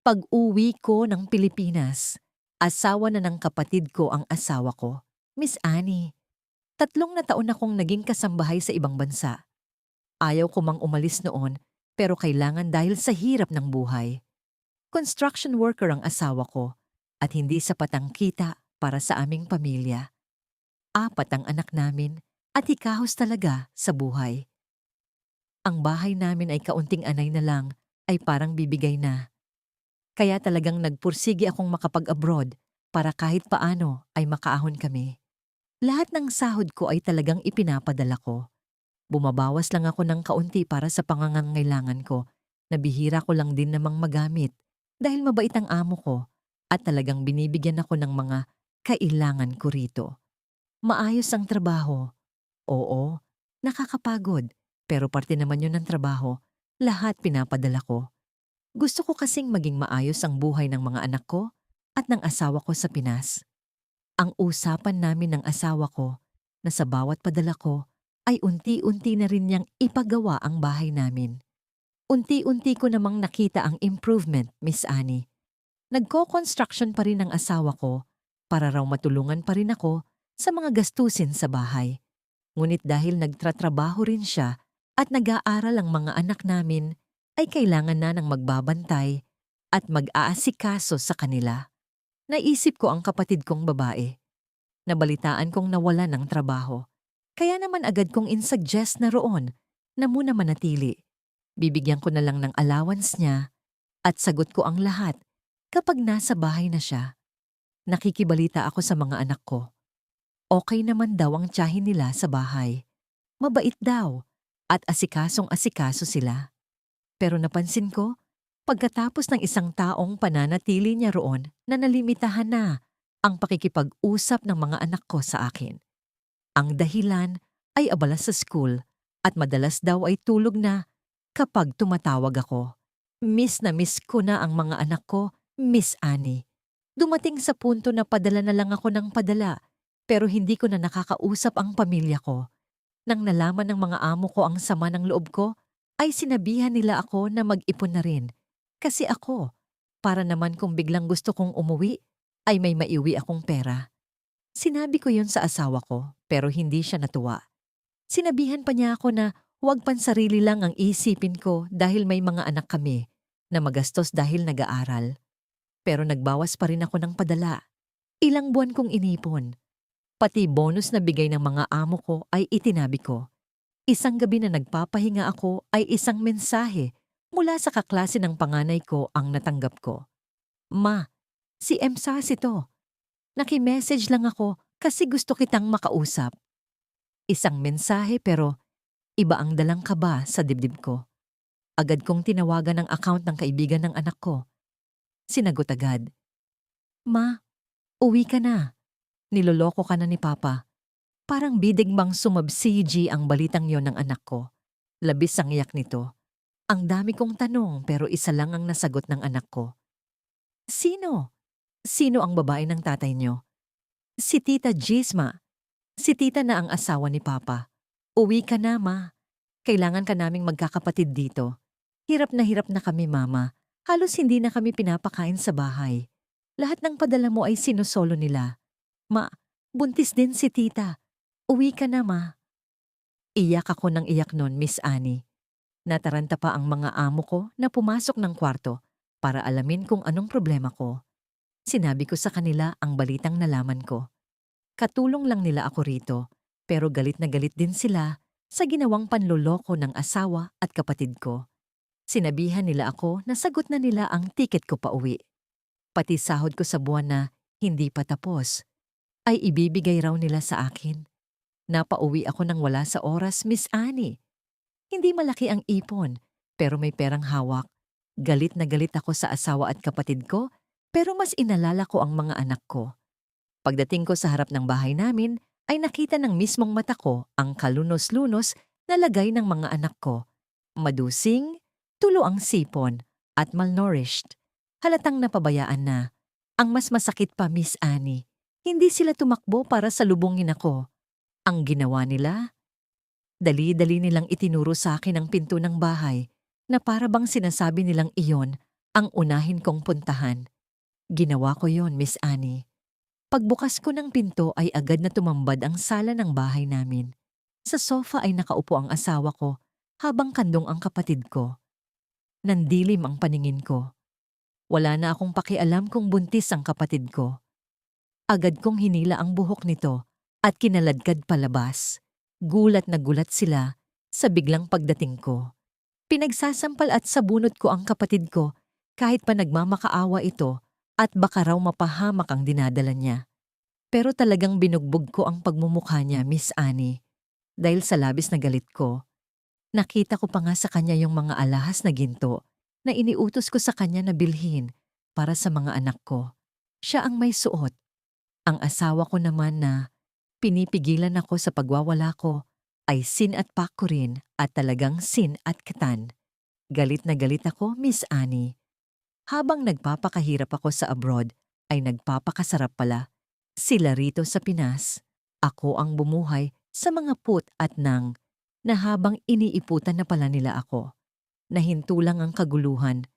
Pag-uwi ko ng Pilipinas, asawa na ng kapatid ko ang asawa ko, Miss Annie. 3 na taon akong naging kasambahay sa ibang bansa. Ayaw ko mang umalis noon, pero kailangan dahil sa hirap ng buhay. Construction worker ang asawa ko at hindi sapat ang kita para sa aming pamilya. 4 ang anak namin at hikahos talaga sa buhay. Ang bahay namin ay kaunting anay na lang ay parang bibigay na. Kaya talagang nagpursige akong makapag-abroad para kahit paano ay makaahon kami. Lahat ng sahod ko ay talagang ipinapadala ko. Bumabawas lang ako ng kaunti para sa pangangangailangan ko na bihira ko lang din namang magamit dahil mabait ang amo ko at talagang binibigyan ako ng mga kailangan ko rito. Maayos ang trabaho. Oo, nakakapagod pero parte naman yun ng trabaho. Lahat pinapadala ko. Gusto ko kasing maging maayos ang buhay ng mga anak ko at ng asawa ko sa Pinas. Ang usapan namin ng asawa ko na sa bawat padala ko ay unti-unti na rin niyang ipagawa ang bahay namin. Unti-unti ko namang nakita ang improvement, Miss Annie. Nagko-construction pa rin ang asawa ko para raw matulungan pa rin ako sa mga gastusin sa bahay. Ngunit dahil nagtratrabaho rin siya at nag-aaral ang mga anak namin, ay kailangan na ng magbabantay at mag-aasikaso sa kanila. Naisip ko ang kapatid kong babae. Nabalitaan kong nawala ng trabaho. Kaya naman agad kong insuggest na roon na muna manatili. Bibigyan ko na lang ng allowance niya at sagot ko ang lahat kapag nasa bahay na siya. Nakikibalita ako sa mga anak ko. Okay naman daw ang tiyahin nila sa bahay. Mabait daw at asikasong-asikaso sila. Pero napansin ko, pagkatapos ng isang taong pananatili niya roon na nalimitahan na ang pakikipag-usap ng mga anak ko sa akin. Ang dahilan ay abala sa school at madalas daw ay tulog na kapag tumatawag ako. Miss na miss ko na ang mga anak ko, Miss Annie. Dumating sa punto na padala na lang ako ng padala pero hindi ko na nakakausap ang pamilya ko. Nang nalaman ng mga amo ko ang sama ng loob ko, ay sinabihan nila ako na mag-ipon na rin. Kasi ako, para naman kung biglang gusto kong umuwi, ay may maiwi akong pera. Sinabi ko yon sa asawa ko pero hindi siya natuwa. Sinabihan pa niya ako na huwag pansarili lang ang isipin ko dahil may mga anak kami na magastos dahil nag-aaral. Pero nagbawas pa rin ako ng padala. Ilang buwan kong inipon. Pati bonus na bigay ng mga amo ko ay itinabi ko. Isang gabi na nagpapahinga ako ay isang mensahe mula sa kaklase ng panganay ko ang natanggap ko. Ma, si Emsas ito. Naki-message lang ako kasi gusto kitang makausap. Isang mensahe pero iba ang dalang kaba sa dibdib ko. Agad kong tinawagan ang account ng kaibigan ng anak ko. Sinagot agad. Ma, uwi ka na. Niloloko ka na ni Papa. Parang bidig bang sumabsiji ang balitang yon ng anak ko. Labis ang iyak nito. Ang dami kong tanong pero isa lang ang nasagot ng anak ko. Sino? Sino ang babae ng tatay niyo? Si Tita Gisma. Si Tita na ang asawa ni Papa. Uwi ka na, Ma. Kailangan ka naming magkakapatid dito. Hirap na kami, Mama. Halos hindi na kami pinapakain sa bahay. Lahat ng padala mo ay sinusolo nila. Ma, buntis din si Tita. Uwi ka na, Ma. Iyak ako ng iyak nun, Miss Annie. Nataranta pa ang mga amo ko na pumasok ng kwarto para alamin kung anong problema ko. Sinabi ko sa kanila ang balitang nalaman ko. Katulong lang nila ako rito, pero galit na galit din sila sa ginawang panloloko ng asawa at kapatid ko. Sinabihan nila ako na sagot na nila ang tiket ko pauwi. Pati sahod ko sa buwan na hindi pa tapos, ay ibibigay raw nila sa akin. Napauwi ako nang wala sa oras, Miss Annie. Hindi malaki ang ipon, pero may perang hawak. Galit na galit ako sa asawa at kapatid ko, pero mas inalala ko ang mga anak ko. Pagdating ko sa harap ng bahay namin, ay nakita ng mismong mata ko ang kalunos-lunos na lagay ng mga anak ko. Madusing, tulo ang sipon, at malnourished. Halatang napabayaan na. Ang mas masakit pa, Miss Annie, hindi sila tumakbo para salubungin ako. Ang ginawa nila, dali-dali nilang itinuro sa akin ang pinto ng bahay na para bang sinasabi nilang iyon ang unahin kong puntahan. Ginawa ko yon, Miss Annie. Pagbukas ko ng pinto ay agad na tumambad ang sala ng bahay namin. Sa sofa ay nakaupo ang asawa ko habang kandong ang kapatid ko. Nandilim ang paningin ko. Wala na akong pakialam kung buntis ang kapatid ko. Agad kong hinila ang buhok nito at kinaladkad palabas. Gulat na gulat sila sa biglang pagdating ko. Pinagsasampal at sabunot ko ang kapatid ko kahit pa nagmamakaawa ito at baka raw mapahamak ang dinadala niya. Pero talagang binugbog ko ang pagmumukha niya, Miss Annie. Dahil sa labis na galit ko, nakita ko pa nga sa kanya yung mga alahas na ginto na iniutos ko sa kanya na bilhin para sa mga anak ko. Siya ang may suot. Ang asawa ko naman na pinipigilan ako sa pagwawala ko ay sin at pak ko rin at talagang sin at katan. Galit na galit ako, Miss Annie. Habang nagpapakahirap ako sa abroad, ay nagpapakasarap pala. Sila rito sa Pinas, ako ang bumuhay sa mga put at nang na habang iniiputan na pala nila ako. Nahinto lang ang kaguluhan